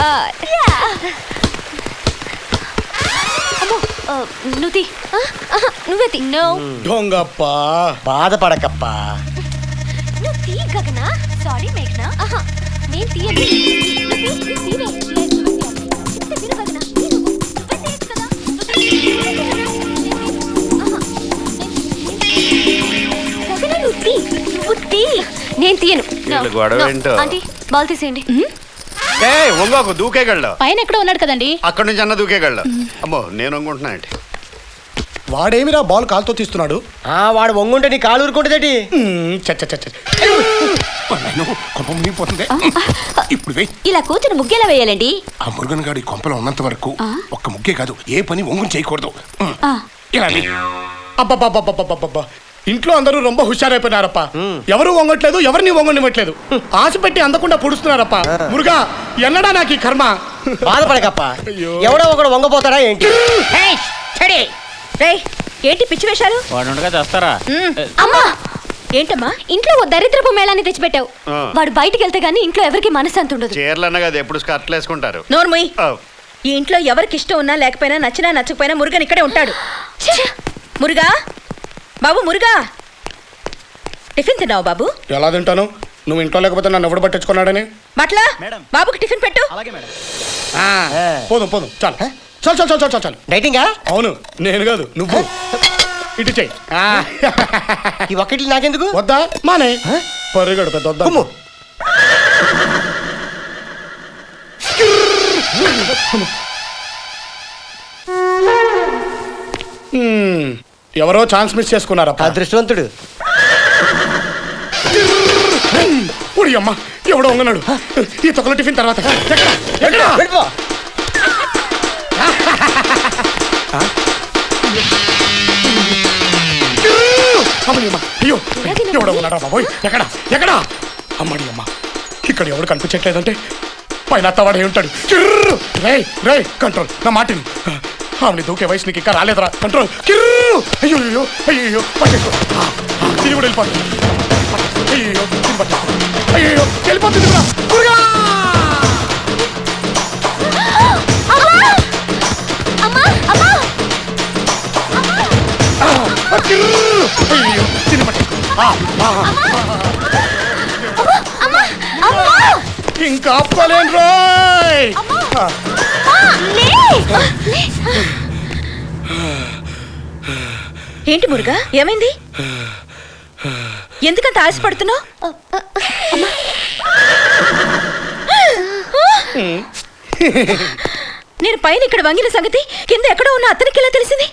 God. నువ్వు నువ్వే తీ. నో దొంగప్ప బాధపడకప్పా. నువ్వు తీ గగనా. సారీ మేఘనా. నేను తీయను. నేను తీయను. ఆంటీ బాల్ తీసేయండి. వంగకు దూకేగలడు. పైన ఎక్కడ ఉన్నాడు కదండి, అక్కడి నుంచి అన్న దూకేగలడు. అమ్మో నేను వంగుంటున్నా అంటే. వాడేమిరా బాల్ కాలుతో తీస్తున్నాడు? వాడు వంగుంటే నీ కాలు ఊరుకుంటుందేటి? ఇప్పుడు ఇలా కూతురు ముగ్గేలా వేయాలండి. ఆ మురుగన్ గారి కొంపలో ఉన్నంత వరకు ఒక్క ముగ్గే కాదు, ఏ పని వంగుని చేయకూడదు. ఇలా అబ్బబ్బబ్బబ్బబ్బబ్బబ్బా, ఇంట్లో అందరూ రొంబ హుషారైపోయినారప్ప. ఎవరు వంగట్లేదు, ఎవరిని వంగనివ్వట్లేదు. ఆశ పెట్టి అందకుండా పొడుస్తున్నారప్ప. మురుగా ఎన్నడా నాకు ఈ కర్మ. బాధపడకప్ప, ఎవడో ఒకడు వంగపోతాడా ఏంటి? ఏంటి పిచ్చి వేషాలు? అమ్మా ఏంటమ్మా ఇంట్లో ఓ దరిద్రపు మేళాన్ని తెచ్చిపెట్టావు. వాడు బయటికి వెళ్తే గానీ ఇంట్లో ఎవరికి మనశ్శాంతి ఉండదు. చీరలన్న కదా ఎప్పుడు స్కర్ట్లు వేసుకుంటారు. నోర్మయ్, ఈ ఇంట్లో ఎవరికి ఇష్టం ఉన్నా లేకపోయినా నచ్చినా నచ్చకపోయినా మురుగన్ ఇక్కడే ఉంటాడు. మురుగా బాబు, మురుగా టిఫిన్ తిన్నావు బాబు? ఎలా తింటాను? నువ్వు ఇంట్లో లేకపోతే నన్ను ఎవడు పట్టించుకున్నాడని. బట్లా బాబుకి టిఫిన్ పెట్టు. పోదు పోదు, చాలు చాలు చాలు చాలు చాలు చాలు. డైటింగా? అవును, నేను కాదు నువ్వు. ఇటు చెయ్యి. ఈ ఒక్కటి నాకెందుకు? వద్దా మానే పరిగడు పెద్ద వద్దా. ఎవరో ఛాన్స్ మిస్ చేసుకున్నారా? అదృష్టవంతుడు. అమ్మ ఎవడో వంగనాడు. ఈ తొక్కలో టిఫిన్ తర్వాత అయ్యో ఎవడో ఉన్నాడా బాబోయ్? ఎక్కడా ఎక్కడా? అమ్మడి అమ్మ, ఇక్కడ ఎవడు కనిపించట్లేదంటే పైన అత్తవాడే ఉంటాడు. రే రే కంట్రోల్, నా మాటిని. ఆమె దూకే వయసు నీకు ఇంకా రాలేదురా. కంట్రోల్. అయ్యో అయ్యో అయ్యో పట్టేసుకో. తిరిగి కూడా వెళ్ళిపోతుంది. అయ్యో అయ్యో వెళ్ళిపోతుంది. అయ్యో తిని పట్టేసుకో. ఇంకా ఆపుకోలేను రోయ్. ఏంటి మురుగా, ఏమైంది? ఎందుకంత ఆశపడుతున్నావు? నేను పైన ఇక్కడ వంగిన సంగతి కింద ఎక్కడో ఉన్న అతనికి ఎలా తెలిసింది?